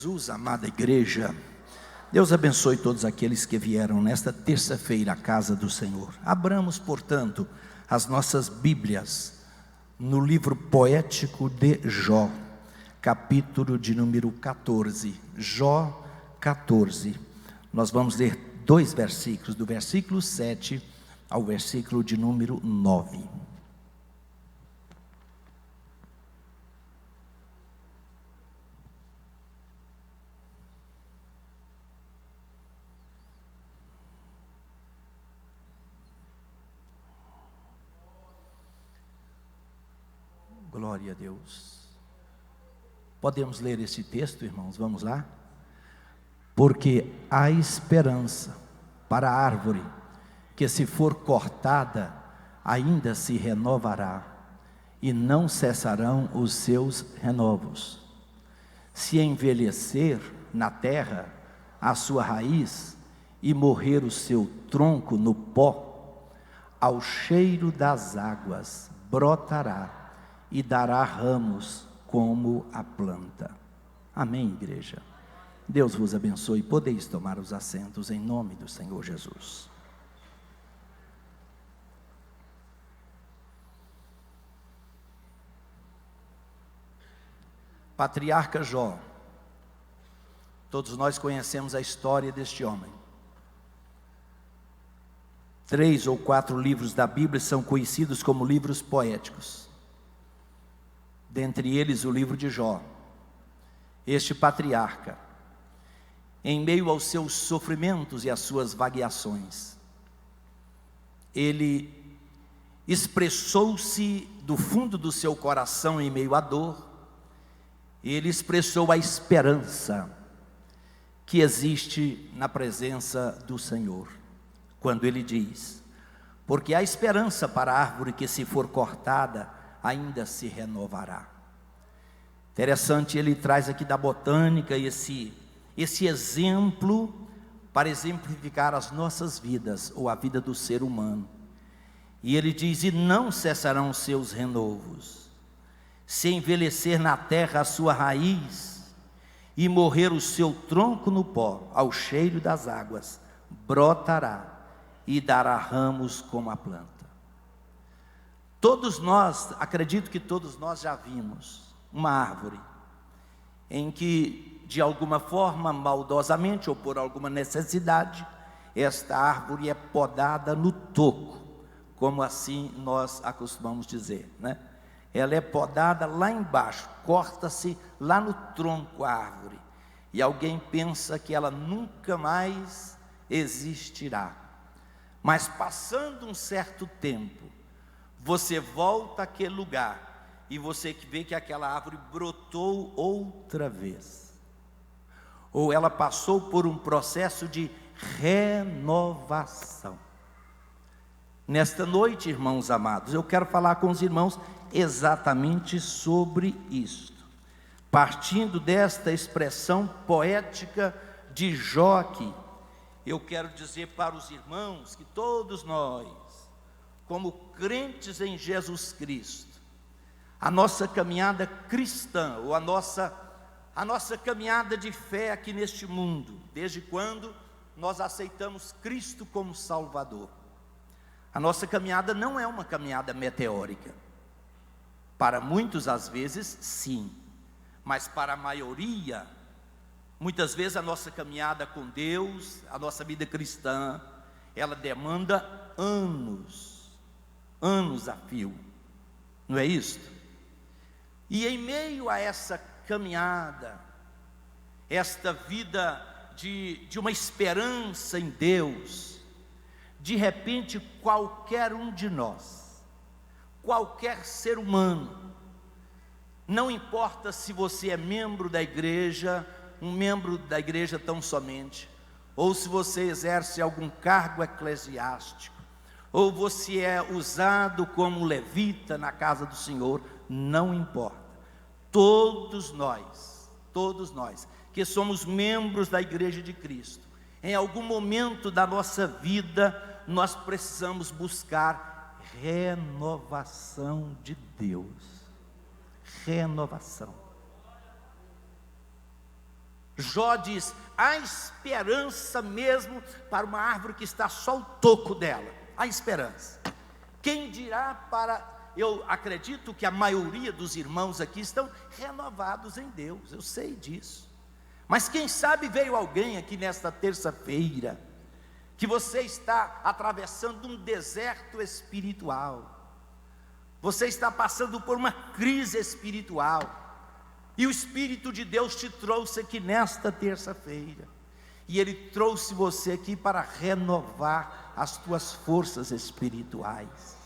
Jesus, amada igreja, Deus abençoe todos aqueles que vieram nesta terça-feira à casa do Senhor. Abramos, portanto, as nossas Bíblias no livro poético de Jó, capítulo de número 14, Jó 14. Nós vamos ler dois versículos, do versículo 7 ao versículo de número 9. Glória a Deus. Podemos ler esse texto, irmãos? Vamos lá? Porque há esperança para a árvore, que se for cortada, ainda se renovará, e não cessarão os seus renovos. Se envelhecer na terra a sua raiz, e morrer o seu tronco no pó, ao cheiro das águas brotará, e dará ramos como a planta. Amém, igreja? Deus vos abençoe. Podeis tomar os assentos em nome do Senhor Jesus. Patriarca Jó. Todos nós conhecemos a história deste homem. 3 ou 4 livros da Bíblia são conhecidos como livros poéticos. Dentre eles o livro de Jó. Este patriarca, em meio aos seus sofrimentos e às suas vagueações, ele expressou-se do fundo do seu coração em meio à dor. Ele expressou a esperança que existe na presença do Senhor, quando ele diz: porque há esperança para a árvore que, se for cortada, ainda se renovará. Interessante, ele traz aqui da botânica esse exemplo para exemplificar as nossas vidas, ou a vida do ser humano. E ele diz: e não cessarão os seus renovos, se envelhecer na terra a sua raiz, e morrer o seu tronco no pó, ao cheiro das águas brotará, e dará ramos como a planta. Todos nós, acredito que todos nós já vimos uma árvore em que, de alguma forma, maldosamente ou por alguma necessidade, esta árvore é podada no toco, como assim nós acostumamos dizer, né? Ela é podada lá embaixo, corta-se lá no tronco a árvore, e alguém pensa que ela nunca mais existirá. Mas passando um certo tempo, você volta àquele lugar e você vê que aquela árvore brotou outra vez, ou ela passou por um processo de renovação. Nesta noite, irmãos amados, eu quero falar com os irmãos exatamente sobre isto, partindo desta expressão poética de Jó aqui. Eu quero dizer para os irmãos que todos nós, como crentes em Jesus Cristo, a nossa caminhada cristã, ou a nossa caminhada de fé aqui neste mundo, desde quando nós aceitamos Cristo como Salvador, a nossa caminhada não é uma caminhada meteórica. Para muitos, às vezes, sim, mas para a maioria, muitas vezes a nossa caminhada com Deus, a nossa vida cristã, ela demanda anos a fio, não é isso? E em meio a essa caminhada, esta vida de uma esperança em Deus, de repente qualquer um de nós, qualquer ser humano, não importa se você é membro da igreja, um membro da igreja tão somente, ou se você exerce algum cargo eclesiástico, ou você é usado como levita na casa do Senhor, não importa. Todos nós que somos membros da igreja de Cristo, em algum momento da nossa vida, nós precisamos buscar renovação de Deus. Renovação. Jó diz: há esperança mesmo para uma árvore que está só o toco dela. Há esperança. Quem dirá para... Eu acredito que a maioria dos irmãos aqui estão renovados em Deus, eu sei disso. Mas quem sabe veio alguém aqui nesta terça-feira, que você está atravessando um deserto espiritual, você está passando por uma crise espiritual, e o Espírito de Deus te trouxe aqui nesta terça-feira, e Ele trouxe você aqui para renovar as tuas forças espirituais.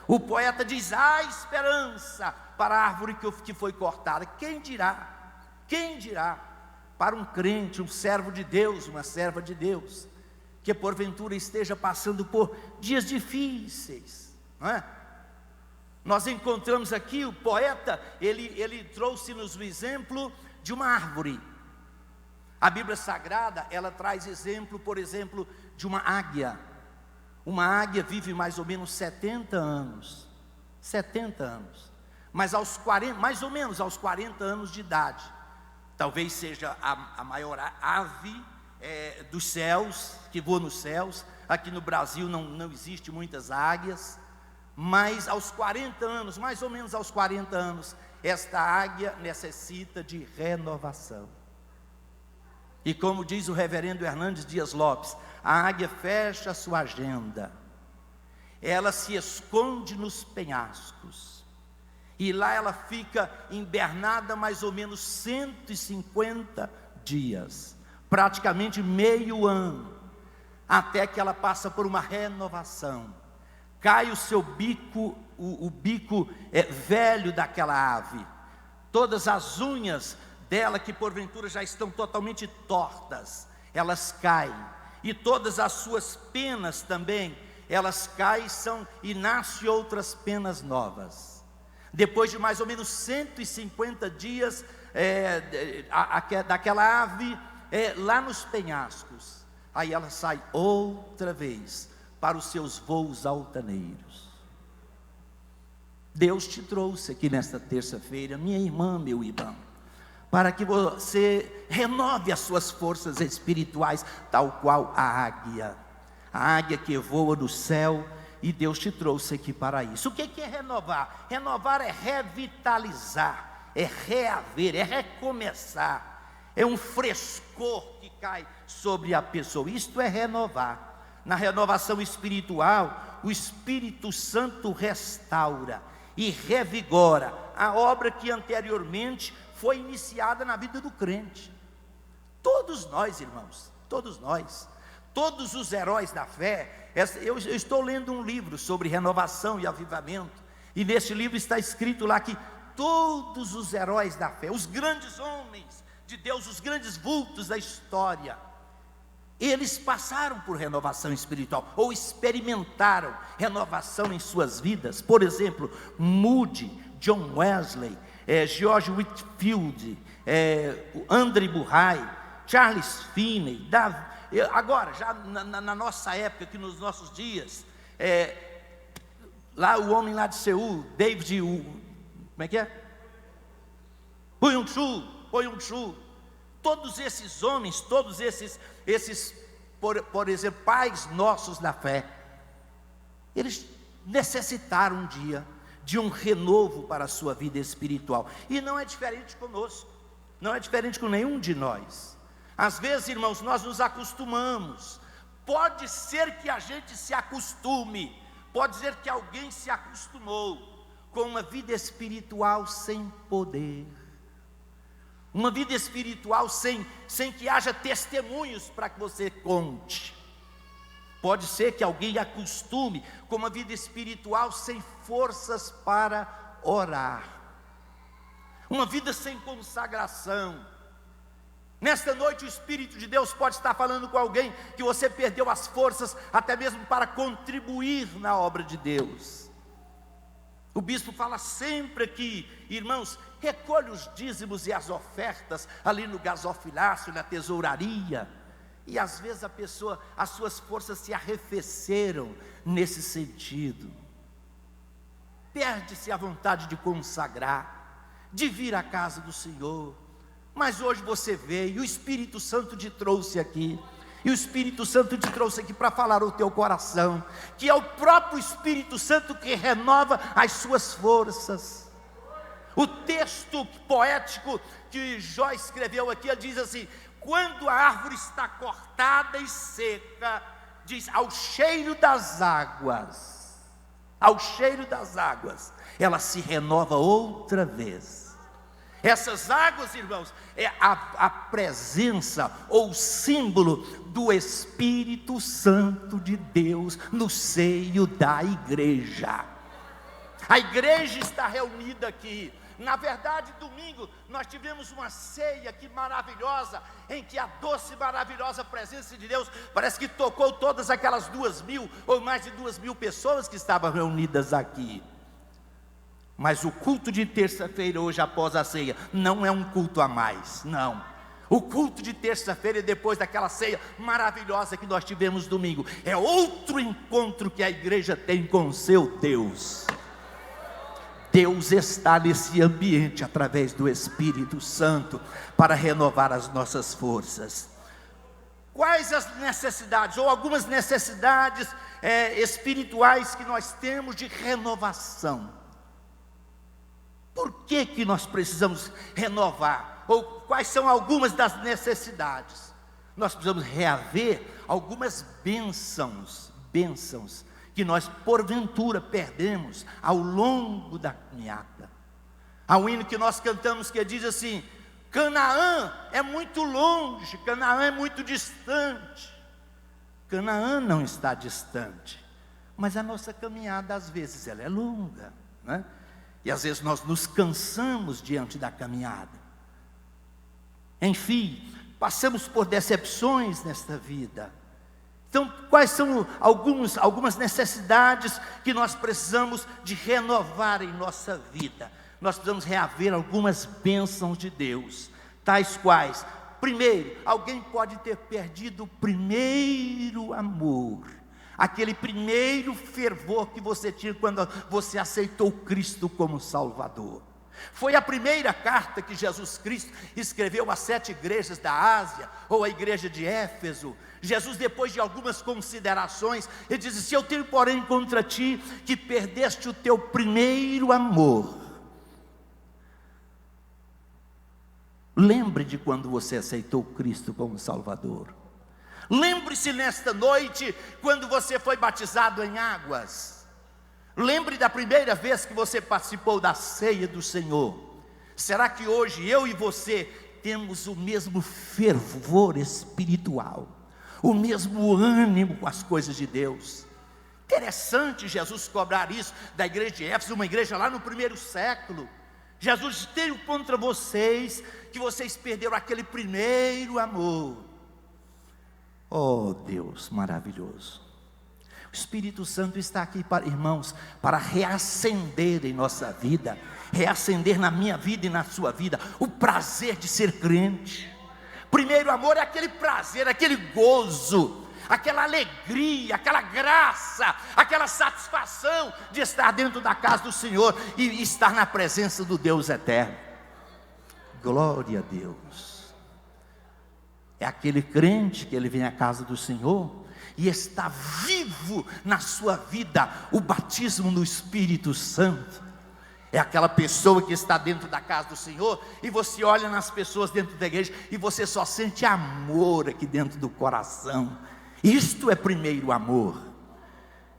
O poeta diz: há esperança para a árvore que foi cortada. Quem dirá para um crente, um servo de Deus, uma serva de Deus, que porventura esteja passando por dias difíceis, não é? Nós encontramos aqui o poeta, ele trouxe-nos o exemplo de uma árvore. A Bíblia Sagrada, ela traz exemplo, por exemplo, de uma águia. Uma águia vive mais ou menos 70 anos. 70 anos. Mas mais ou menos aos 40 anos de idade, talvez seja a maior ave dos céus, que voa nos céus. Aqui no Brasil não existe muitas águias, mas aos 40 anos, mais ou menos aos 40 anos, esta águia necessita de renovação. E como diz o reverendo Hernandes Dias Lopes, a águia fecha a sua agenda, ela se esconde nos penhascos, e lá ela fica hibernada mais ou menos 150 dias, praticamente meio ano, até que ela passa por uma renovação. Cai o seu bico, o bico velho daquela ave, todas as unhas dela que porventura já estão totalmente tortas, elas caem, e todas as suas penas também, elas caem e nascem outras penas novas. Depois de mais ou menos 150 dias daquela ave lá nos penhascos, aí ela sai outra vez para os seus voos altaneiros. Deus te trouxe aqui nesta terça-feira, minha irmã, meu irmão, para que você renove as suas forças espirituais, tal qual a águia que voa no céu, e Deus te trouxe aqui para isso. O que é renovar? Renovar é revitalizar, é reaver, é recomeçar, é um frescor que cai sobre a pessoa. Isto é renovar. Na renovação espiritual, o Espírito Santo restaura e revigora a obra que anteriormente foi iniciada na vida do crente. Todos nós, irmãos, todos nós, todos os heróis da fé. Eu estou lendo um livro sobre renovação e avivamento, e nesse livro está escrito lá que todos os heróis da fé, os grandes homens de Deus, os grandes vultos da história, eles passaram por renovação espiritual, ou experimentaram renovação em suas vidas. Por exemplo, Moody, John Wesley, George Whitefield, André Murray, Charles Finney, agora já na nossa época, aqui nos nossos dias, lá o homem lá de Seul, David, como é que é? Byung-Chul, todos esses homens, todos esses por exemplo, pais nossos da fé, eles necessitaram um dia de um renovo para a sua vida espiritual, e não é diferente conosco, não é diferente com nenhum de nós. Às vezes, irmãos, nós nos acostumamos, pode ser que a gente se acostume, pode ser que alguém se acostumou com uma vida espiritual sem poder, uma vida espiritual sem que haja testemunhos para que você conte. Pode ser que alguém acostume com uma vida espiritual sem forças para orar, uma vida sem consagração. Nesta noite o Espírito de Deus pode estar falando com alguém que você perdeu as forças até mesmo para contribuir na obra de Deus. O bispo fala sempre aqui, irmãos, recolhe os dízimos e as ofertas ali no gasofilácio, na tesouraria. E às vezes as suas forças se arrefeceram nesse sentido. Perde-se a vontade de consagrar, de vir à casa do Senhor. Mas hoje você veio, e o Espírito Santo te trouxe aqui. E o Espírito Santo te trouxe aqui para falar o teu coração, que é o próprio Espírito Santo que renova as suas forças. O texto poético que Jó escreveu aqui, ele diz assim: quando a árvore está cortada e seca, diz, ao cheiro das águas, ela se renova outra vez. Essas águas, irmãos, é a presença ou símbolo do Espírito Santo de Deus no seio da igreja. A igreja está reunida aqui. Na verdade, domingo, nós tivemos uma ceia aqui maravilhosa, em que a doce e maravilhosa presença de Deus parece que tocou todas aquelas 2.000 ou mais de 2.000 pessoas que estavam reunidas aqui. Mas o culto de terça-feira, hoje após a ceia, não é um culto a mais, não. O culto de terça-feira, depois daquela ceia maravilhosa que nós tivemos domingo, é outro encontro que a igreja tem com o seu Deus. Deus está nesse ambiente através do Espírito Santo para renovar as nossas forças. Quais as necessidades, ou algumas necessidades espirituais que nós temos de renovação? Por que nós precisamos renovar? Ou quais são algumas das necessidades? Nós precisamos reaver algumas bênçãos que nós porventura perdemos ao longo da caminhada. Há um hino que nós cantamos que diz assim: Canaã é muito longe, Canaã é muito distante. Canaã não está distante, mas a nossa caminhada às vezes ela é longa, né? E às vezes nós nos cansamos diante da caminhada. Enfim, passamos por decepções nesta vida. Então, quais são algumas necessidades que nós precisamos de renovar em nossa vida? Nós precisamos reaver algumas bênçãos de Deus, tais quais: primeiro, alguém pode ter perdido o primeiro amor, aquele primeiro fervor que você tinha quando você aceitou Cristo como Salvador. Foi a primeira carta que Jesus Cristo escreveu às 7 igrejas da Ásia, ou a igreja de Éfeso. Jesus, depois de algumas considerações, ele diz: se eu tenho porém contra ti, que perdeste o teu primeiro amor. Lembre de quando você aceitou Cristo como Salvador. Lembre-se nesta noite, quando você foi batizado em águas. Lembre da primeira vez que você participou da ceia do Senhor. Será que hoje eu e você temos o mesmo fervor espiritual, o mesmo ânimo com as coisas de Deus? Interessante Jesus cobrar isso da igreja de Éfeso, uma igreja lá no primeiro século. Jesus: tenho contra vocês que vocês perderam aquele primeiro amor. Oh Deus maravilhoso! O Espírito Santo está aqui, irmãos, para reacender em nossa vida, reacender na minha vida e na sua vida, o prazer de ser crente. Primeiro amor é aquele prazer, aquele gozo, aquela alegria, aquela graça, aquela satisfação de estar dentro da casa do Senhor e estar na presença do Deus eterno. Glória a Deus! É aquele crente que ele vem à casa do Senhor e está vivo na sua vida o batismo no Espírito Santo. É aquela pessoa que está dentro da casa do Senhor e você olha nas pessoas dentro da igreja e você só sente amor aqui dentro do coração. Isto é primeiro amor.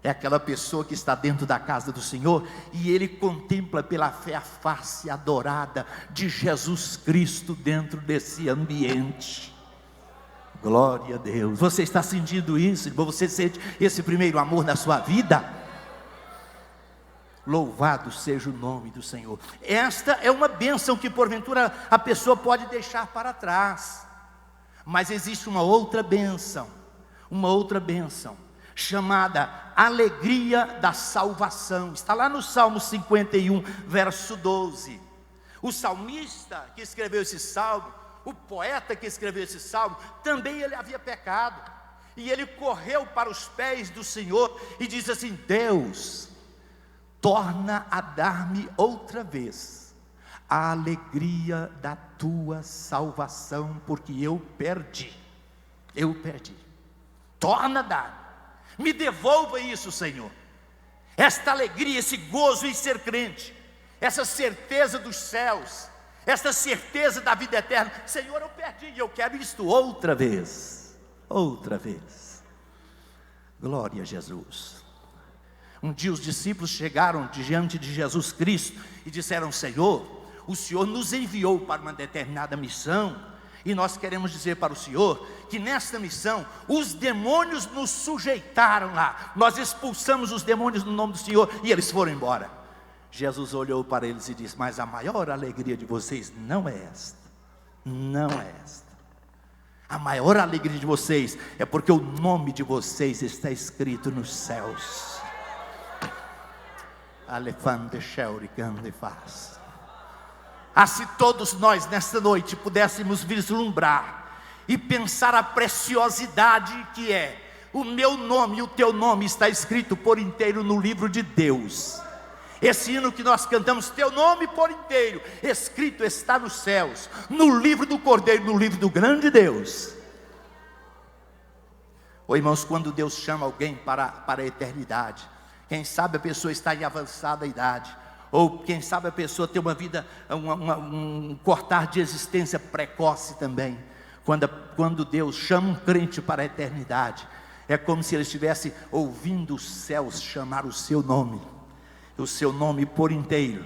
É aquela pessoa que está dentro da casa do Senhor e ele contempla pela fé a face adorada de Jesus Cristo dentro desse ambiente. Glória a Deus! Você está sentindo isso? Você sente esse primeiro amor na sua vida? Louvado seja o nome do Senhor. Esta é uma bênção que porventura a pessoa pode deixar para trás. Mas existe uma outra bênção, chamada alegria da salvação. Está lá no Salmo 51, verso 12. O salmista que escreveu esse salmo, o poeta que escreveu esse salmo, também ele havia pecado. E ele correu para os pés do Senhor e diz assim: Deus, torna a dar-me outra vez a alegria da tua salvação, porque eu perdi. Torna a dar, me devolva isso, Senhor, esta alegria, esse gozo em ser crente, essa certeza dos céus, essa certeza da vida eterna. Senhor, eu perdi e eu quero isto outra vez. Glória a Jesus. Um dia os discípulos chegaram diante de Jesus Cristo e disseram: Senhor, o Senhor nos enviou para uma determinada missão, e nós queremos dizer para o Senhor que nesta missão os demônios nos sujeitaram lá, nós expulsamos os demônios no nome do Senhor e eles foram embora. Jesus olhou para eles e disse: mas a maior alegria de vocês não é esta, a maior alegria de vocês é porque o nome de vocês está escrito nos céus. Se todos nós nesta noite pudéssemos vislumbrar e pensar a preciosidade que é o meu nome e o teu nome está escrito por inteiro no livro de Deus. Esse hino que nós cantamos, teu nome por inteiro escrito está nos céus, no livro do Cordeiro, no livro do grande Deus. Irmãos, quando Deus chama alguém para a eternidade, quem sabe a pessoa está em avançada idade, ou quem sabe a pessoa tem uma vida, um cortar de existência precoce também. Quando Deus chama um crente para a eternidade, é como se ele estivesse ouvindo os céus chamar o seu nome por inteiro,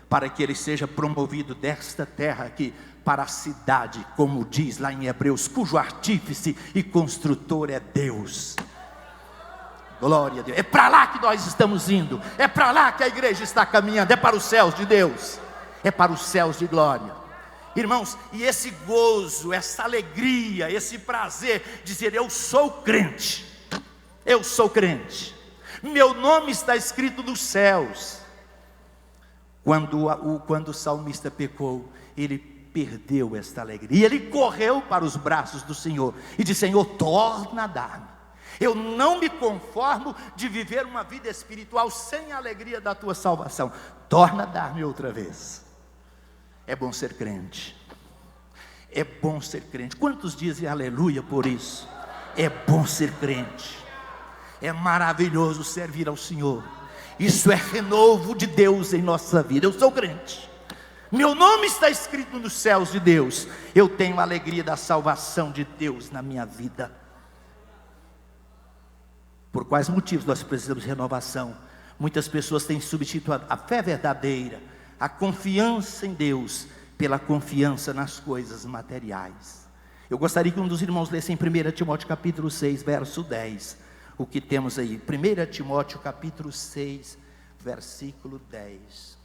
para que ele seja promovido desta terra aqui para a cidade, como diz lá em Hebreus, cujo artífice e construtor é Deus. Glória a Deus. É para lá que nós estamos indo, é para lá que a igreja está caminhando, é para os céus de Deus, é para os céus de glória. Irmãos, e esse gozo, essa alegria, esse prazer, dizer: eu sou crente, meu nome está escrito nos céus. Quando o salmista pecou, ele perdeu esta alegria, e ele correu para os braços do Senhor, e disse: Senhor, torna a dar-me. Eu não me conformo de viver uma vida espiritual sem a alegria da tua salvação. Torna a dar-me outra vez. É bom ser crente. Quantos dizem aleluia por isso? É bom ser crente. É maravilhoso servir ao Senhor. Isso é renovo de Deus em nossa vida. Eu sou crente, meu nome está escrito nos céus de Deus. Eu tenho a alegria da salvação de Deus na minha vida. Por quais motivos nós precisamos de renovação? Muitas pessoas têm substituído a fé verdadeira, a confiança em Deus, pela confiança nas coisas materiais. Eu gostaria que um dos irmãos lesse em 1 Timóteo capítulo 6, verso 10. O que temos aí? 1 Timóteo capítulo 6, versículo 10.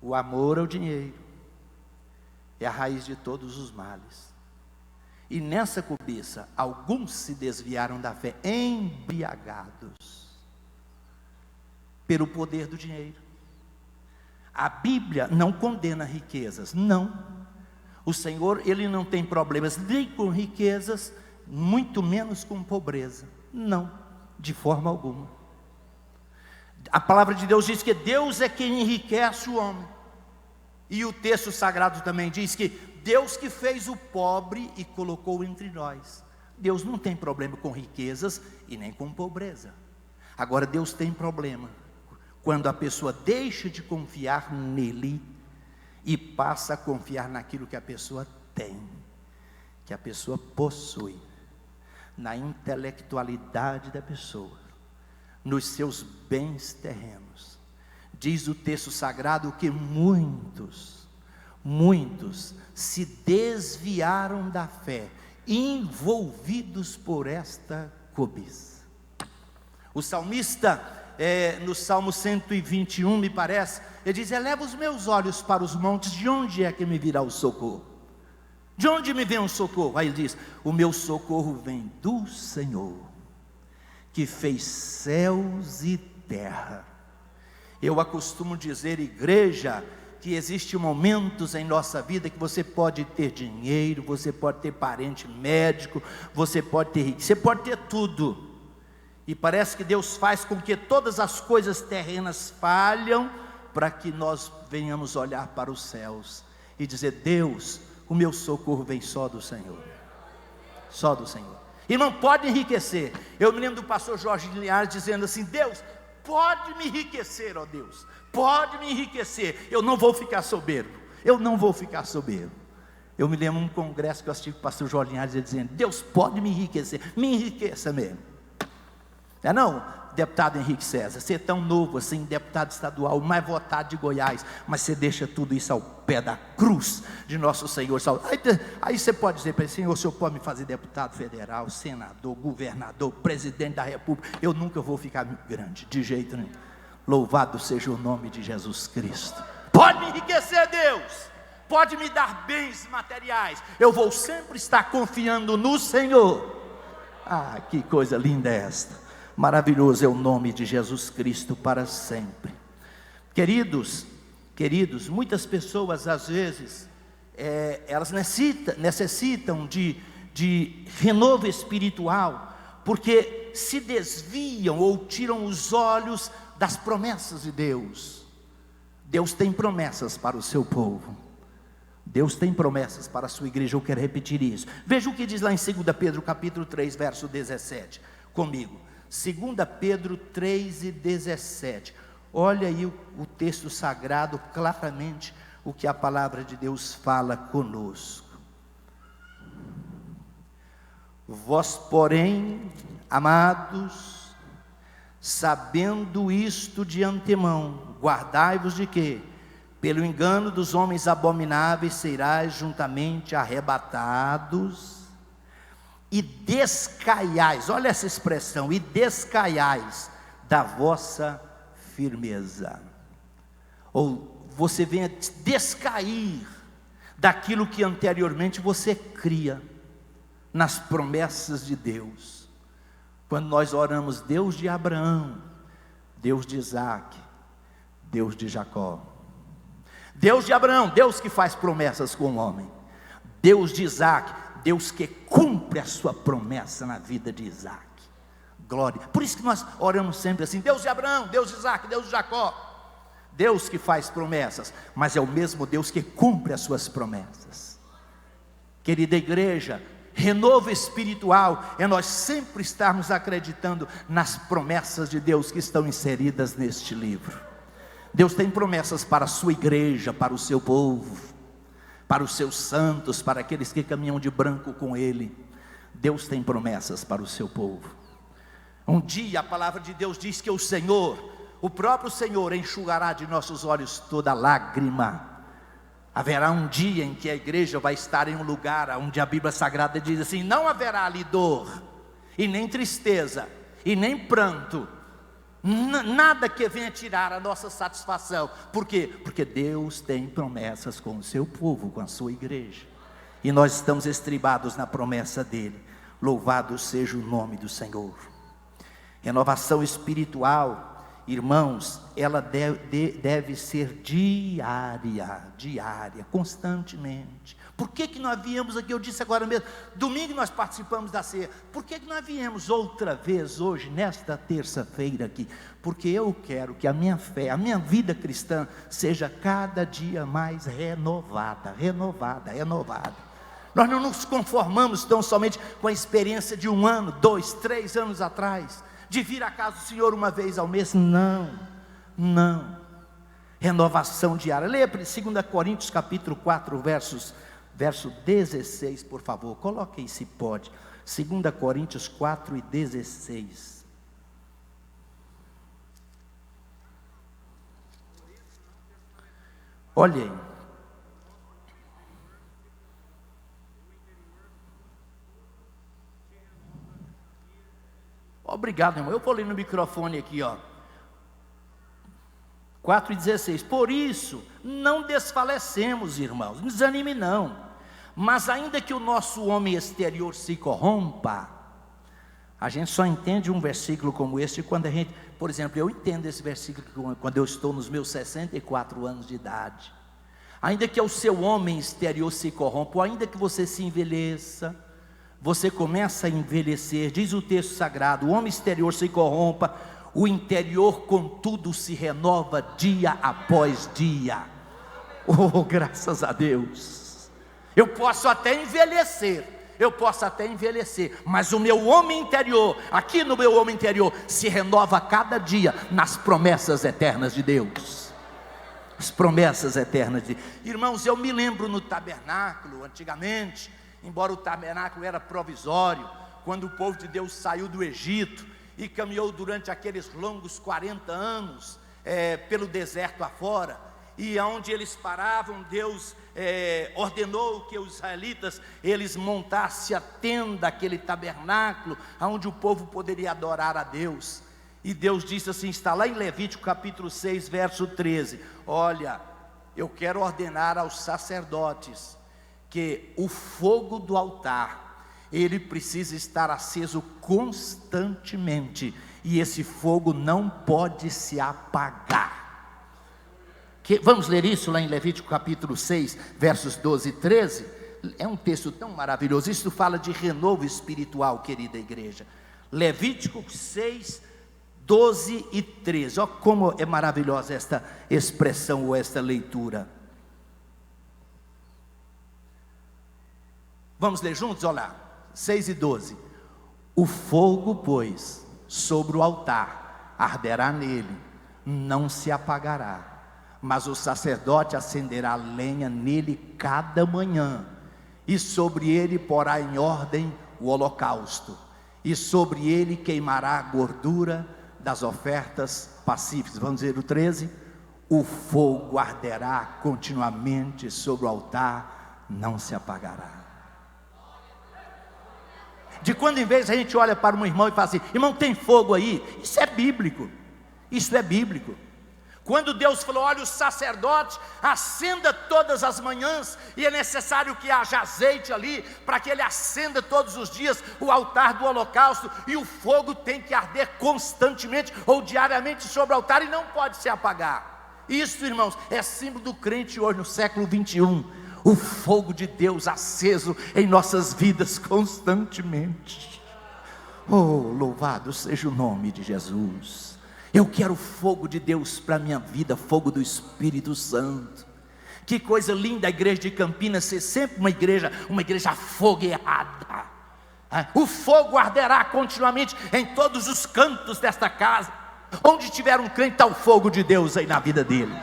O amor ao dinheiro é a raiz de todos os males. E nessa cobiça, alguns se desviaram da fé, embriagados pelo poder do dinheiro. A Bíblia não condena riquezas, não. O Senhor, Ele não tem problemas nem com riquezas, muito menos com pobreza. Não, de forma alguma. A palavra de Deus diz que Deus é quem enriquece o homem. E o texto sagrado também diz que Deus que fez o pobre e colocou entre nós. Deus não tem problema com riquezas e nem com pobreza. Agora Deus tem problema quando a pessoa deixa de confiar nele e passa a confiar naquilo que a pessoa tem, que a pessoa possui, na intelectualidade da pessoa, nos seus bens terrenos. Diz o texto sagrado que muitos se desviaram da fé, envolvidos por esta cobiça. O salmista, no Salmo 121, me parece, ele diz: eleva os meus olhos para os montes, de onde é que me virá o socorro? De onde me vem o socorro? Aí ele diz: o meu socorro vem do Senhor, que fez céus e terra. Eu acostumo dizer, igreja, que existem momentos em nossa vida que você pode ter dinheiro, você pode ter parente médico, você pode ter tudo. E parece que Deus faz com que todas as coisas terrenas falham, para que nós venhamos olhar para os céus e dizer: Deus, o meu socorro vem só do Senhor. Só do Senhor. E não pode enriquecer. Eu me lembro do pastor Jorge Linhares dizendo assim: Deus, pode me enriquecer, ó Deus, pode me enriquecer, eu não vou ficar soberbo, eu não vou ficar soberbo. Eu me lembro de um congresso que eu assisti com o pastor Jorge Linhares dizendo: Deus pode me enriquecer, me enriqueça mesmo. Não, deputado Henrique César, você é tão novo assim, deputado estadual, o mais votado de Goiás, mas você deixa tudo isso ao pé da cruz de nosso Senhor. Aí você pode dizer para ele: Senhor, o Senhor pode me fazer deputado federal, senador, governador, presidente da república, eu nunca vou ficar grande, de jeito nenhum. Louvado seja o nome de Jesus Cristo. Pode me enriquecer, Deus, pode me dar bens materiais, eu vou sempre estar confiando no Senhor. Ah, que coisa linda é esta. Maravilhoso é o nome de Jesus Cristo para sempre. Queridos, muitas pessoas às vezes, elas necessitam de renovo espiritual, porque se desviam ou tiram os olhos das promessas de Deus. Deus tem promessas para o seu povo. Deus tem promessas para a sua igreja. Eu quero repetir isso. Veja o que diz lá em 2 Pedro capítulo 3, verso 17, comigo. 2 Pedro 3:17. Olha aí o texto sagrado, claramente o que a palavra de Deus fala conosco. Vós, porém, amados, sabendo isto de antemão, guardai-vos de quê? Pelo engano dos homens abomináveis serás juntamente arrebatados, e descaiais, olha essa expressão, e descaiais da vossa firmeza. Ou você venha descair daquilo que anteriormente você cria, nas promessas de Deus. Quando nós oramos: Deus de Abraão, Deus de Isaac, Deus de Jacó. Deus de Abraão, Deus que faz promessas com o homem. Deus de Isaac, Deus que cumpre a sua promessa na vida de Isaac. Glória. Por isso que nós oramos sempre assim: Deus de Abraão, Deus de Isaac, Deus de Jacó. Deus que faz promessas, mas é o mesmo Deus que cumpre as suas promessas. Querida igreja, renovo espiritual é nós sempre estarmos acreditando nas promessas de Deus que estão inseridas neste livro. Deus tem promessas para a sua igreja, para o seu povo, para os seus santos, para aqueles que caminham de branco com Ele. Deus tem promessas para o seu povo. Um dia a palavra de Deus diz que o Senhor, o próprio Senhor, enxugará de nossos olhos toda lágrima. Haverá um dia em que a igreja vai estar em um lugar onde a Bíblia Sagrada diz assim: não haverá ali dor, e nem tristeza, e nem pranto, nada que venha tirar a nossa satisfação. Por quê? Porque Deus tem promessas com o seu povo, com a sua igreja, e nós estamos estribados na promessa dele. Louvado seja o nome do Senhor. Renovação espiritual, irmãos, ela deve ser diária, constantemente. Por que nós viemos aqui? Eu disse agora mesmo, domingo nós participamos da ceia. Por que nós viemos outra vez hoje, nesta terça-feira aqui? Porque eu quero que a minha fé, a minha vida cristã seja cada dia mais renovada. Nós não nos conformamos tão somente com a experiência de 1 ano, 2, 3 anos atrás, de vir à casa do Senhor uma vez ao mês. Não. Renovação diária. Leia 2 Coríntios capítulo 4, verso 16, por favor. Coloque aí se pode. 2 Coríntios 4:16. Olhem. Obrigado, irmão. Eu vou ler no microfone aqui, ó. 4:16. Por isso, não desfalecemos, irmãos, não desanime não. Mas ainda que o nosso homem exterior se corrompa, a gente só entende um versículo como este quando a gente, por exemplo, eu entendo esse versículo quando eu estou nos meus 64 anos de idade. ainda que o seu homem exterior se corrompa, ou ainda que você se envelheça, você começa a envelhecer, diz o texto sagrado, o homem exterior se corrompa, o interior contudo se renova dia após dia. Oh, graças a Deus. Eu posso até envelhecer, mas o meu homem interior, aqui no meu homem interior, se renova a cada dia nas promessas eternas de Deus. As promessas eternas de... Irmãos, eu me lembro no tabernáculo, antigamente, embora o tabernáculo era provisório, quando o povo de Deus saiu do Egito e caminhou durante aqueles longos 40 anos pelo deserto afora, e aonde eles paravam, Deus ordenou que os israelitas, eles montassem a tenda, aquele tabernáculo, aonde o povo poderia adorar a Deus. E Deus disse assim, está lá em Levítico capítulo 6, verso 13, olha, eu quero ordenar aos sacerdotes, que o fogo do altar, ele precisa estar aceso constantemente, e esse fogo não pode se apagar. Vamos ler isso lá em Levítico capítulo 6, versos 12 e 13, é um texto tão maravilhoso, isso fala de renovo espiritual, querida igreja. Levítico 6, 12 e 13, olha como é maravilhosa esta expressão ou esta leitura. Vamos ler juntos? Olha lá, 6 e 12. O fogo, pois, sobre o altar, arderá nele, não se apagará, mas o sacerdote acenderá lenha nele cada manhã, e sobre ele porá em ordem o holocausto, e sobre ele queimará a gordura das ofertas pacíficas. Vamos ver o 13. O fogo arderá continuamente sobre o altar, não se apagará. De quando em vez a gente olha para um irmão e fala assim, irmão, tem fogo aí? Isso é bíblico, isso é bíblico. Quando Deus falou, olha, os sacerdotes acenda todas as manhãs, e é necessário que haja azeite ali, para que ele acenda todos os dias o altar do holocausto, e o fogo tem que arder constantemente, ou diariamente sobre o altar, e não pode se apagar. Isso, irmãos, é símbolo do crente hoje no século 21, o fogo de Deus aceso em nossas vidas constantemente. Oh, louvado seja o nome de Jesus. Eu quero o fogo de Deus para a minha vida, fogo do Espírito Santo. Que coisa linda a igreja de Campinas ser sempre uma igreja afogueada. O fogo arderá continuamente em todos os cantos desta casa. Onde tiver um crente, está o fogo de Deus aí na vida dele.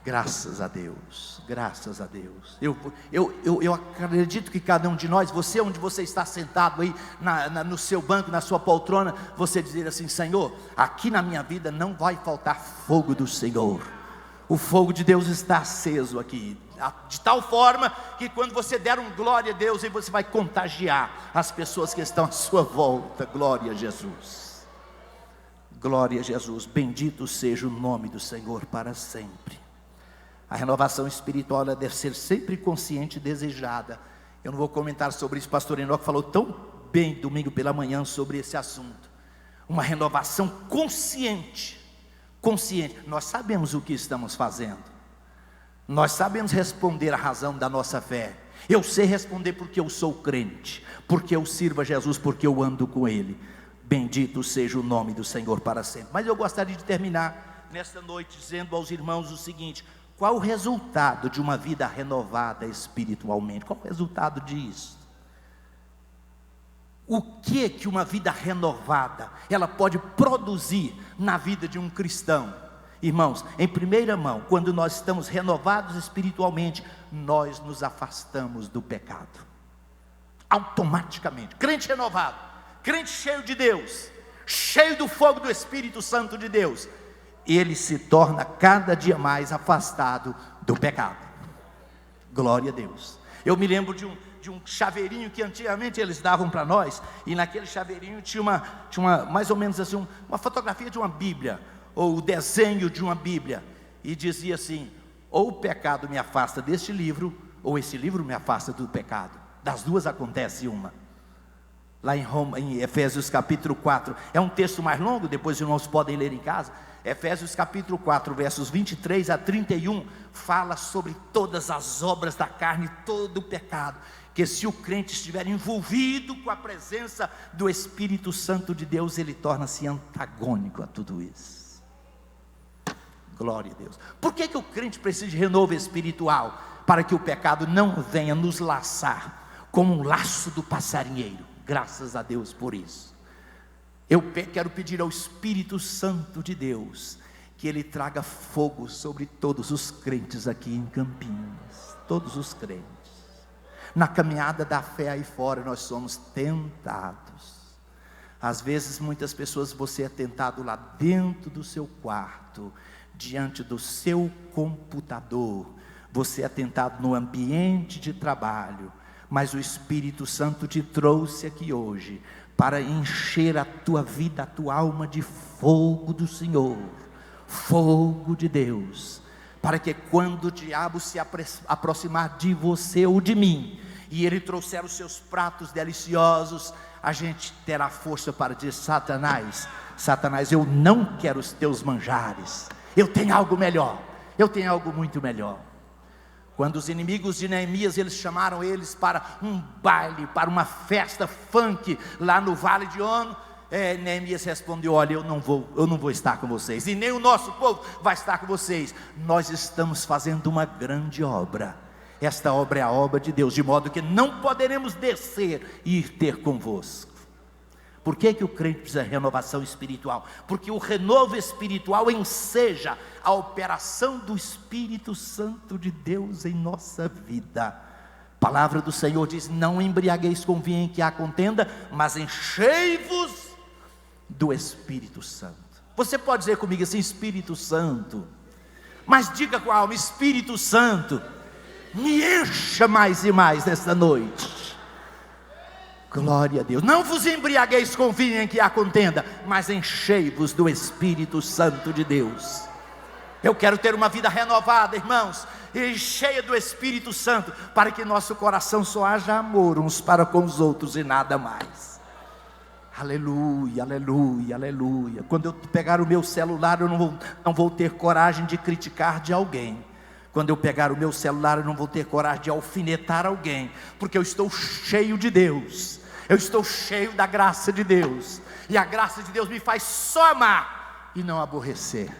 Graças a Deus, graças a Deus. Eu acredito que cada um de nós, você onde você está sentado aí, no seu banco, na sua poltrona, você dizer assim, Senhor, aqui na minha vida não vai faltar fogo do Senhor. O fogo de Deus está aceso aqui, de tal forma que quando você der um glória a Deus, você vai contagiar as pessoas que estão à sua volta. Glória a Jesus. Glória a Jesus. Bendito seja o nome do Senhor para sempre. A renovação espiritual deve ser sempre consciente e desejada. Eu não vou comentar sobre isso, pastor Enoque falou tão bem domingo pela manhã sobre esse assunto. Uma renovação consciente. Nós sabemos o que estamos fazendo, nós sabemos responder a razão da nossa fé. Eu sei responder porque eu sou crente, porque eu sirvo a Jesus, porque eu ando com Ele. Bendito seja o nome do Senhor para sempre. Mas eu gostaria de terminar nesta noite dizendo aos irmãos o seguinte: qual o resultado de uma vida renovada espiritualmente? Qual o resultado disso? O que uma vida renovada ela pode produzir na vida de um cristão? Irmãos, em primeira mão, quando nós estamos renovados espiritualmente, nós nos afastamos do pecado. Automaticamente. Crente renovado, crente cheio de Deus, cheio do fogo do Espírito Santo de Deus, ele se torna cada dia mais afastado do pecado. Glória a Deus. Eu me lembro de um chaveirinho que antigamente eles davam para nós, e naquele chaveirinho tinha uma mais ou menos assim, uma fotografia de uma Bíblia, ou o desenho de uma Bíblia, e dizia assim: ou o pecado me afasta deste livro, ou esse livro me afasta do pecado. Das duas acontece uma. lá em Efésios capítulo 4. É um texto mais longo, depois os irmãos podem ler em casa. Efésios capítulo 4, versos 23 a 31, fala sobre todas as obras da carne, todo o pecado, que se o crente estiver envolvido com a presença do Espírito Santo de Deus, ele torna-se antagônico a tudo isso. Glória a Deus. Por que o crente precisa de renovo espiritual? Para que o pecado não venha nos laçar, como um laço do passarinheiro. Graças a Deus por isso. Eu quero pedir ao Espírito Santo de Deus, que Ele traga fogo sobre todos os crentes aqui em Campinas. Todos os crentes. Na caminhada da fé aí fora, nós somos tentados. Às vezes, muitas pessoas, você é tentado lá dentro do seu quarto, diante do seu computador. Você é tentado no ambiente de trabalho. Mas o Espírito Santo te trouxe aqui hoje para encher a tua vida, a tua alma de fogo do Senhor, fogo de Deus, para que quando o diabo se aproximar de você ou de mim, e ele trouxer os seus pratos deliciosos, a gente terá força para dizer: Satanás, Satanás, eu não quero os teus manjares, eu tenho algo melhor, eu tenho algo muito melhor. Quando os inimigos de Neemias, eles chamaram eles para um baile, para uma festa funk, lá no Vale de Ono, Neemias respondeu: olha, eu não vou estar com vocês, e nem o nosso povo vai estar com vocês. Nós estamos fazendo uma grande obra, esta obra é a obra de Deus, de modo que não poderemos descer e ir ter convosco. Por que o crente precisa de renovação espiritual? Porque o renovo espiritual enseja a operação do Espírito Santo de Deus em nossa vida. A palavra do Senhor diz: não embriagueis com vinho em que há contenda, mas enchei-vos do Espírito Santo. Você pode dizer comigo assim: Espírito Santo, mas diga com a alma: Espírito Santo, me encha mais e mais nesta noite. Glória a Deus. Não vos embriagueis com vinho em que há contenda, mas enchei-vos do Espírito Santo de Deus. Eu quero ter uma vida renovada, irmãos, e cheia do Espírito Santo, para que nosso coração só haja amor uns para com os outros e nada mais. Aleluia, aleluia, aleluia. Quando eu pegar o meu celular, eu não vou ter coragem de criticar de alguém. Quando eu pegar o meu celular, eu não vou ter coragem de alfinetar alguém, porque eu estou cheio de Deus, eu estou cheio da graça de Deus, e a graça de Deus me faz só amar e não aborrecer.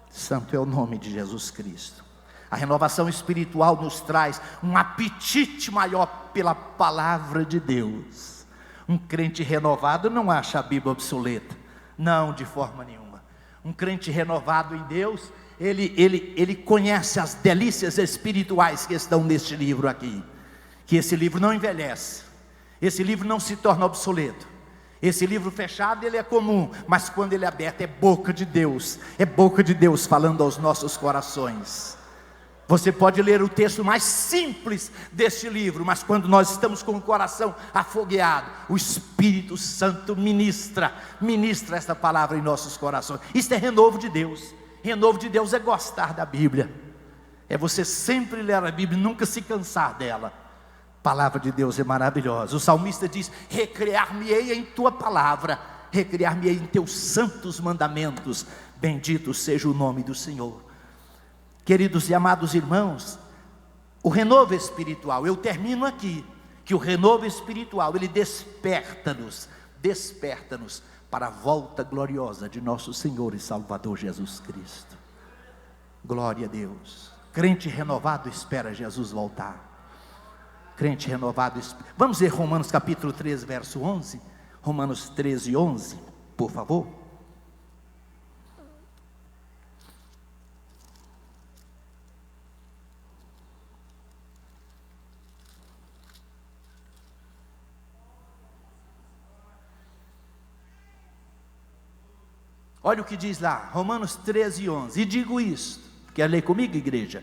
Santo é o nome de Jesus Cristo. A renovação espiritual nos traz um apetite maior pela palavra de Deus. Um crente renovado não acha a Bíblia obsoleta, não, de forma nenhuma. Um crente renovado em Deus, ele conhece as delícias espirituais que estão neste livro aqui, que esse livro não envelhece, esse livro não se torna obsoleto. Esse livro fechado, ele é comum, mas quando ele é aberto, é boca de Deus falando aos nossos corações. Você pode ler o texto mais simples deste livro, mas quando nós estamos com o coração afogueado, o Espírito Santo ministra esta palavra em nossos corações. Isso é renovo de Deus. Renovo de Deus é gostar da Bíblia, é você sempre ler a Bíblia e nunca se cansar dela. A palavra de Deus é maravilhosa. O salmista diz: recrear-me-ei em tua palavra, recrear-me-ei em teus santos mandamentos. Bendito seja o nome do Senhor. Queridos e amados irmãos, o renovo espiritual, eu termino aqui, que o renovo espiritual, ele desperta-nos para a volta gloriosa de nosso Senhor e Salvador Jesus Cristo. Glória a Deus. Crente renovado espera Jesus voltar. Crente renovado espera. Vamos ler Romanos capítulo 13, verso 11. Romanos 13, 11, por favor. Olha o que diz lá, Romanos 13, 11. E digo isto, quer ler comigo, igreja?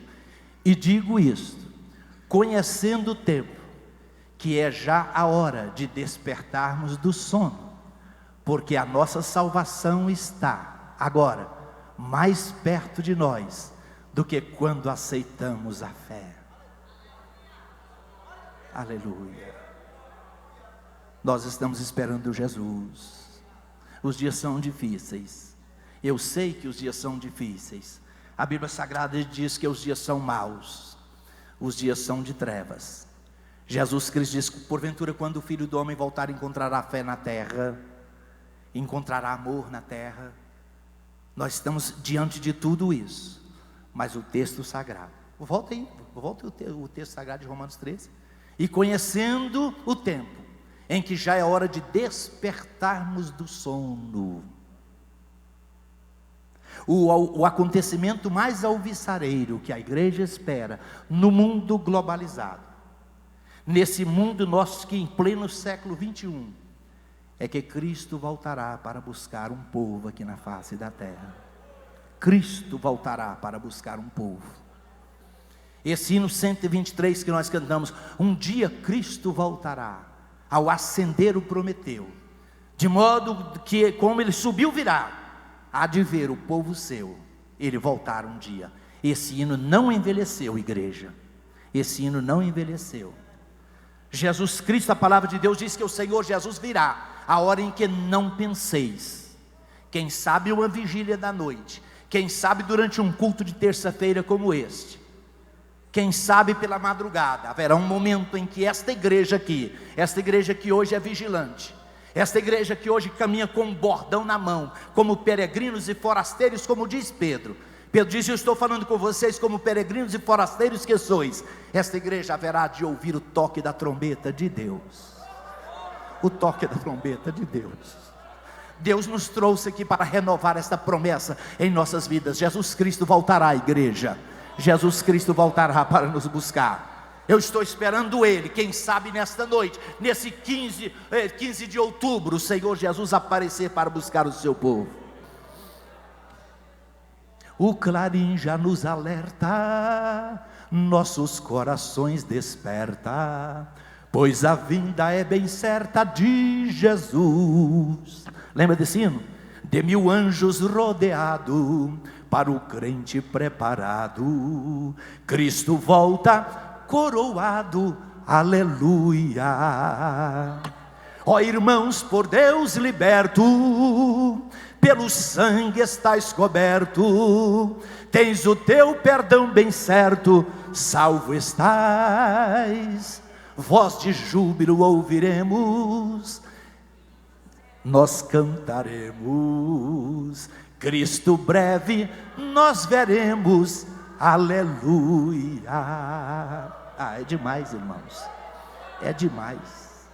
E digo isto, conhecendo o tempo, que é já a hora de despertarmos do sono, porque a nossa salvação está agora mais perto de nós do que quando aceitamos a fé. Aleluia. Nós estamos esperando Jesus. Os dias são difíceis. Eu sei que os dias são difíceis. A Bíblia Sagrada diz que os dias são maus. Os dias são de trevas. Jesus Cristo diz que porventura quando o Filho do Homem voltar, encontrará fé na terra, encontrará amor na terra. Nós estamos diante de tudo isso. Mas o texto sagrado, volta o texto sagrado de Romanos 13. E conhecendo o tempo em que já é hora de despertarmos do sono, o acontecimento mais alvissareiro que a igreja espera no mundo globalizado, nesse mundo nosso que em pleno século 21, é que Cristo voltará para buscar um povo aqui na face da terra. Cristo voltará para buscar um povo. Esse hino 123 que nós cantamos, um dia Cristo voltará, ao ascender o prometeu, de modo que como ele subiu virá, há de ver o povo seu, ele voltar um dia. Esse hino não envelheceu, igreja, esse hino não envelheceu. Jesus Cristo, a palavra de Deus diz que o Senhor Jesus virá, a hora em que não penseis. Quem sabe uma vigília da noite, quem sabe durante um culto de terça-feira como este, quem sabe pela madrugada, haverá um momento em que esta igreja que hoje é vigilante, esta igreja que hoje caminha com um bordão na mão, como peregrinos e forasteiros, como diz Pedro. Pedro diz, eu estou falando com vocês como peregrinos e forasteiros que sois. Esta igreja haverá de ouvir o toque da trombeta de Deus. O toque da trombeta de Deus. Deus nos trouxe aqui para renovar esta promessa em nossas vidas. Jesus Cristo voltará à igreja. Jesus Cristo voltará para nos buscar. Eu estou esperando Ele. Quem sabe nesta noite, nesse 15 de outubro, o Senhor Jesus aparecer para buscar o seu povo. O clarim já nos alerta, nossos corações desperta, pois a vinda é bem certa de Jesus. Lembra desse hino? De 1000 anjos rodeado, para o crente preparado, Cristo volta coroado, aleluia. Ó irmãos, por Deus liberto, pelo sangue estás coberto, tens o teu perdão bem certo, salvo estás. Voz de júbilo ouviremos, nós cantaremos, Cristo breve nós veremos, aleluia. É demais, irmãos, é demais.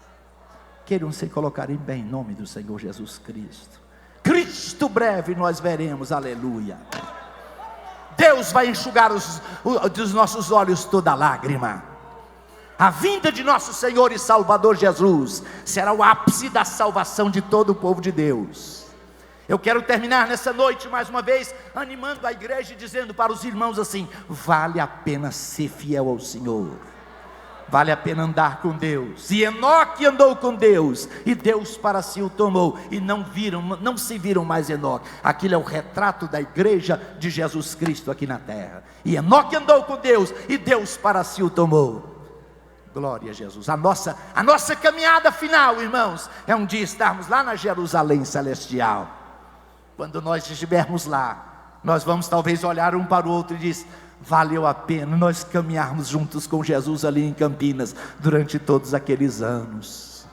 Queiram se colocarem bem em nome do Senhor Jesus Cristo. Cristo breve nós veremos, aleluia. Deus vai enxugar dos nossos olhos toda lágrima. A vinda de nosso Senhor e Salvador Jesus será o ápice da salvação de todo o povo de Deus. Eu quero terminar nessa noite mais uma vez animando a igreja e dizendo para os irmãos assim: vale a pena ser fiel ao Senhor, vale a pena andar com Deus. E Enoque andou com Deus, e Deus para si o tomou, e não se viram mais Enoque. Aquilo é o retrato da igreja de Jesus Cristo aqui na terra. E Enoque andou com Deus, e Deus para si o tomou. Glória a Jesus. A nossa caminhada final, irmãos, é um dia estarmos lá na Jerusalém celestial. Quando nós estivermos lá, nós vamos talvez olhar um para o outro e dizer: valeu a pena nós caminharmos juntos com Jesus ali em Campinas durante todos aqueles anos.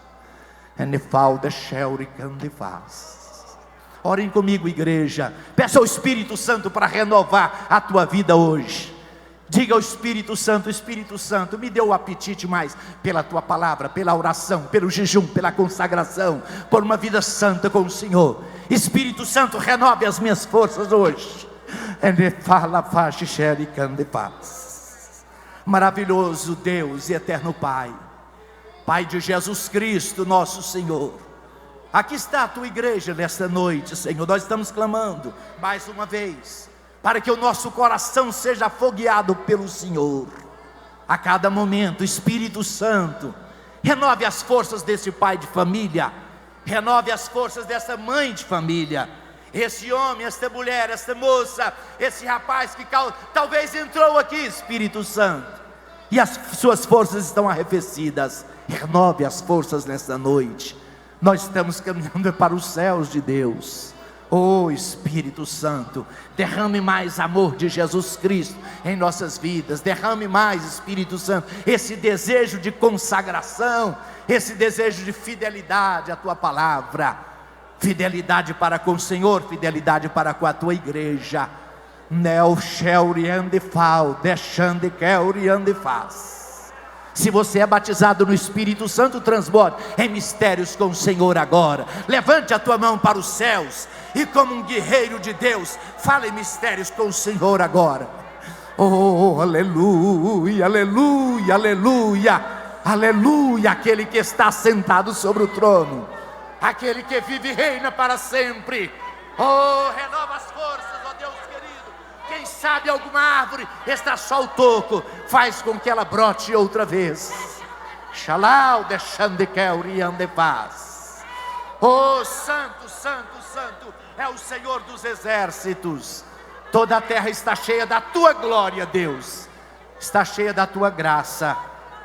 Orem comigo, igreja. Peça ao Espírito Santo para renovar a tua vida hoje. Diga ao Espírito Santo: Espírito Santo, me dê o apetite mais pela tua palavra, pela oração, pelo jejum, pela consagração, por uma vida santa com o Senhor. Espírito Santo, renove as minhas forças hoje. Maravilhoso Deus e eterno Pai, Pai de Jesus Cristo, nosso Senhor, aqui está a tua igreja nesta noite, Senhor. Nós estamos clamando mais uma vez para que o nosso coração seja afogueado pelo Senhor. A cada momento, Espírito Santo, renove as forças desse pai de família, renove as forças dessa mãe de família, esse homem, esta mulher, esta moça, esse rapaz que talvez entrou aqui, Espírito Santo, e as suas forças estão arrefecidas. renove as forças nesta noite. Nós estamos caminhando para os céus de Deus. Oh Espírito Santo, derrame mais amor de Jesus Cristo em nossas vidas. Derrame mais, Espírito Santo, esse desejo de consagração, esse desejo de fidelidade à tua palavra, fidelidade para com o Senhor, fidelidade para com a tua igreja. Nel Sheuriandefal, Deshandekeuriandefaz. Se você é batizado no Espírito Santo, transborde em mistérios com o Senhor agora. Levante a tua mão para os céus e, como um guerreiro de Deus, fale em mistérios com o Senhor agora. Oh, aleluia, aleluia, aleluia, aleluia. Aquele que está sentado sobre o trono, aquele que vive e reina para sempre. Oh, renova as forças, ó Deus querido. Quem sabe alguma árvore está só o toco, faz com que ela brote outra vez. Xalau Deshandekeuriandefaz. Oh, santo, santo, santo é o Senhor dos exércitos. Toda a terra está cheia da tua glória, Deus. Está cheia da tua graça.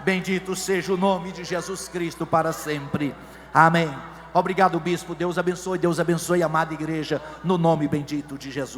Bendito seja o nome de Jesus Cristo para sempre. Amém. Obrigado, bispo. Deus abençoe a amada igreja, no nome bendito de Jesus.